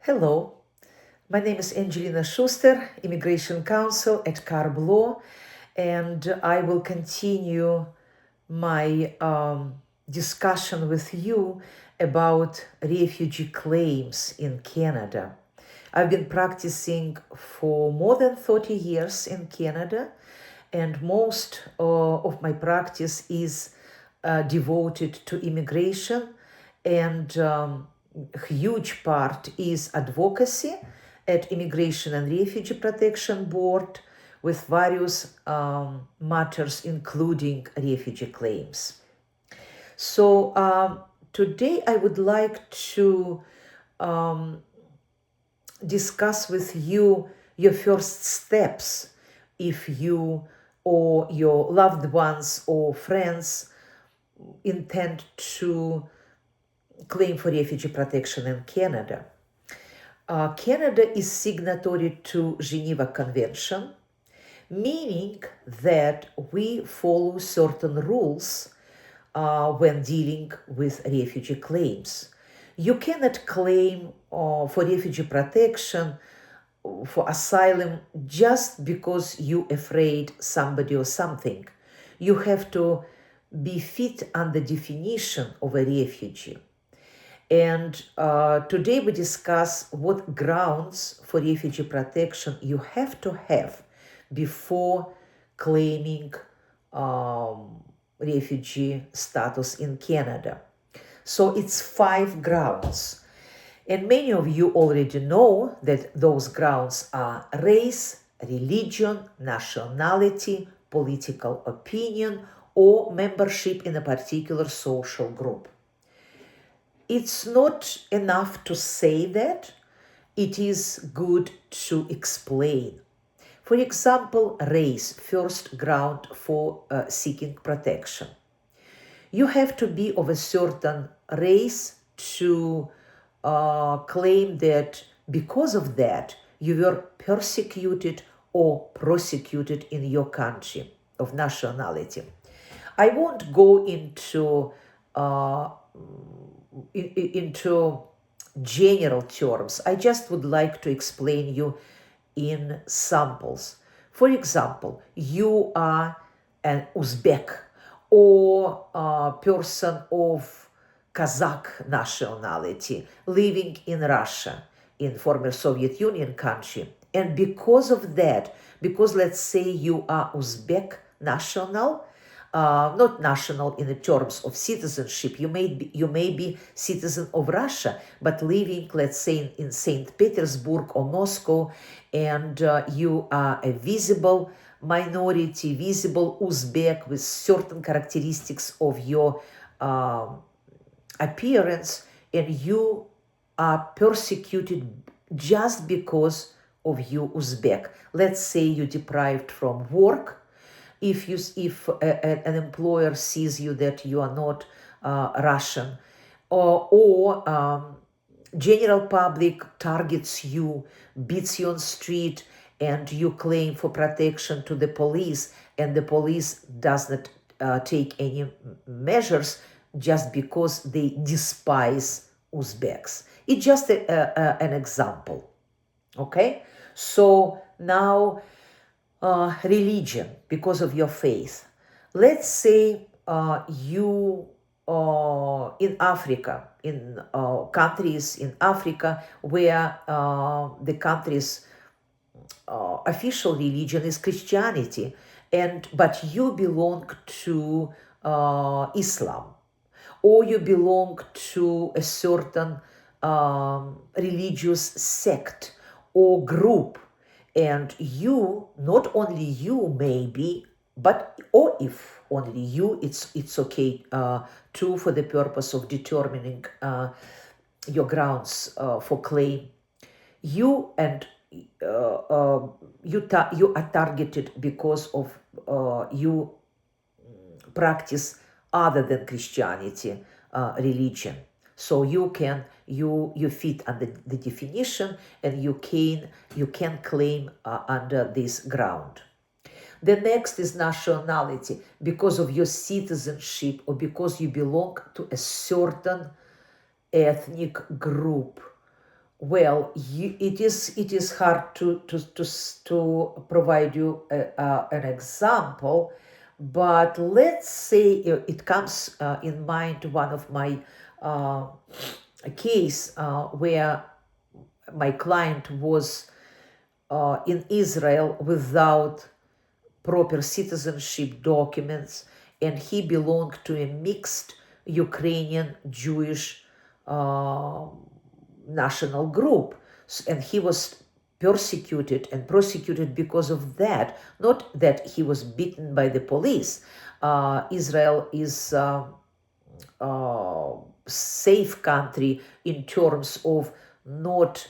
Hello, my name is Angelina Shuster, Immigration Counsel at CARB Law, and I will continue my discussion with you about refugee claims in Canada. I've been practicing for more than 30 years in Canada, and most of my practice is devoted to immigration, and huge part is advocacy at Immigration and Refugee Protection Board with various matters, including refugee claims. So today I would like to discuss with you your first steps if you or your loved ones or friends intend to claim for refugee protection in Canada. Canada is signatory to Geneva Convention, meaning that we follow certain rules when dealing with refugee claims. You cannot claim for refugee protection, for asylum, just because you're afraid somebody or something. You have to be fit under definition of a refugee. And today we discuss what grounds for refugee protection you have to have before claiming refugee status in Canada. So it's 5 grounds. And many of you already know that those grounds are race, religion, nationality, political opinion, or membership in a particular social group. It's not enough to say that, it is good to explain. For example, race, first ground for seeking protection. You have to be of a certain race to claim that because of that you were persecuted or prosecuted in your country of nationality. I won't go into general terms. I just would like to explain you in samples. For example, you are an Uzbek or a person of Kazakh nationality living in Russia, in former Soviet Union country. And because of that, because let's say you are Uzbek national, not national in the terms of citizenship, you may be citizen of Russia, but living, let's say, in St. Petersburg or Moscow, and you are a visible minority, visible Uzbek with certain characteristics of your appearance, and you are persecuted just because of you Uzbek. Let's say you're deprived from work. If an employer sees you that you are not Russian, or general public targets you, beats you on street, and you claim for protection to the police, and the police does not take any measures just because they despise Uzbeks. It's just an example. Okay? So now religion, because of your faith. Let's say you in Africa, in countries in Africa where the country's official religion is Christianity, but you belong to Islam, or you belong to a certain religious sect or group, and you, not only you maybe, but or if only you, it's okay too, for the purpose of determining your grounds for claim. You are targeted because of you practice other than Christianity religion. So you fit under the definition, and you can claim under this ground. The next is nationality, because of your citizenship or because you belong to a certain ethnic group well, it is hard to provide you an example, but let's say it comes in mind one of my case where my client was in Israel without proper citizenship documents, and he belonged to a mixed Ukrainian Jewish uh, national group. And he was persecuted and prosecuted because of that, not that he was beaten by the police. Israel is safe country in terms of not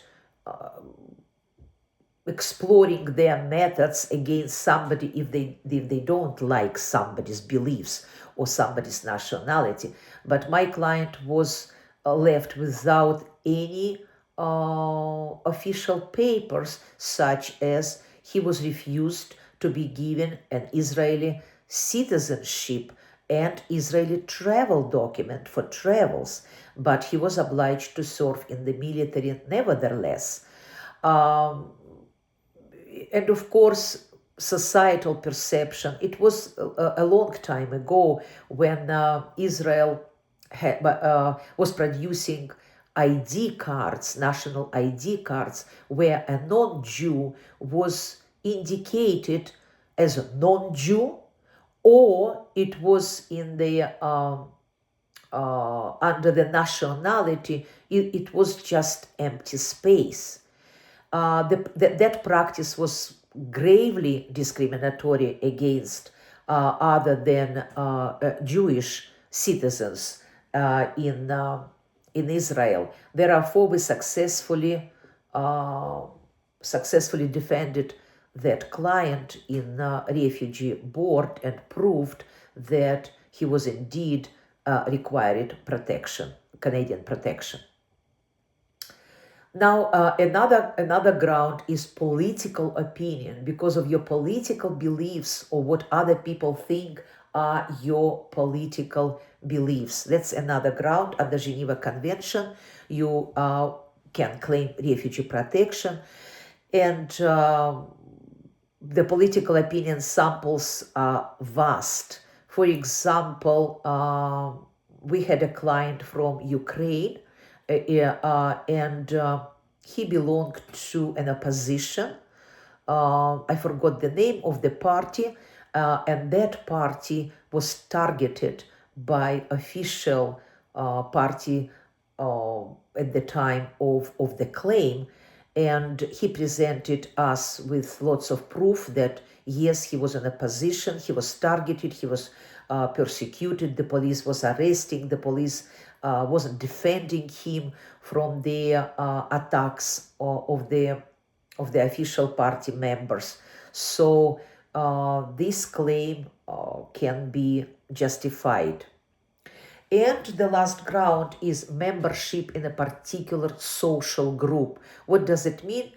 exploring their methods against somebody if they don't like somebody's beliefs or somebody's nationality. But my client was left without any official papers, such as he was refused to be given an Israeli citizenship and Israeli travel document for travels, but he was obliged to serve in the military nevertheless. And of course, societal perception. It was a long time ago when Israel was producing ID cards, national ID cards, where a non-Jew was indicated as a non-Jew, or it was in the under the nationality, it was just empty space. That practice was gravely discriminatory against other than Jewish citizens in Israel. Therefore, we successfully defended that client in refugee board and proved that he was indeed required protection, Canadian protection. Now, another ground is political opinion. Because of your political beliefs or what other people think are your political beliefs. That's another ground. Under Geneva Convention, you can claim refugee protection. And the political opinion samples are vast. For example, we had a client from Ukraine, and he belonged to an opposition. I forgot the name of the party, and that party was targeted by official party at the time of the claim. And he presented us with lots of proof that, yes, he was in a position, he was targeted, he was persecuted, the police was arresting, the police wasn't defending him from the attacks of the official party members. So this claim can be justified. And the last ground is membership in a particular social group. What does it mean?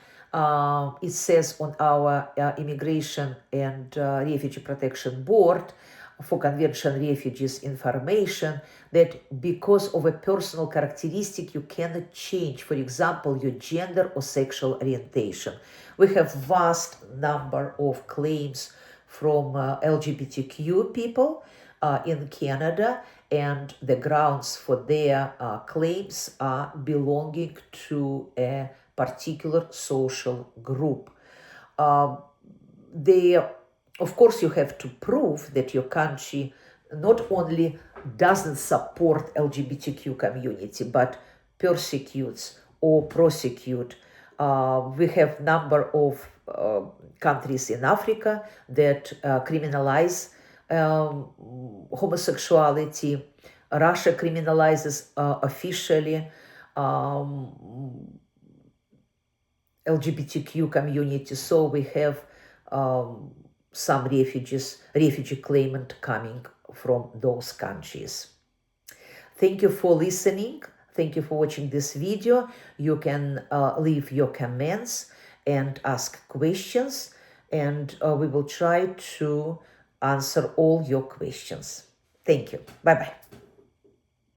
It says on our Immigration and Refugee Protection Board for Convention Refugees information that because of a personal characteristic you cannot change, for example, your gender or sexual orientation. We have vast number of claims from LGBTQ people in Canada, and the grounds for their claims are belonging to a particular social group. Of course, you have to prove that your country not only doesn't support LGBTQ community, but persecutes or prosecute. We have number of countries in Africa that criminalize homosexuality. Russia criminalizes officially LGBTQ community. So we have some refugee claimant coming from those countries. Thank you for listening. Thank you for watching this video. You can leave your comments and ask questions, and we will try to answer all your questions. Thank you. Bye-bye.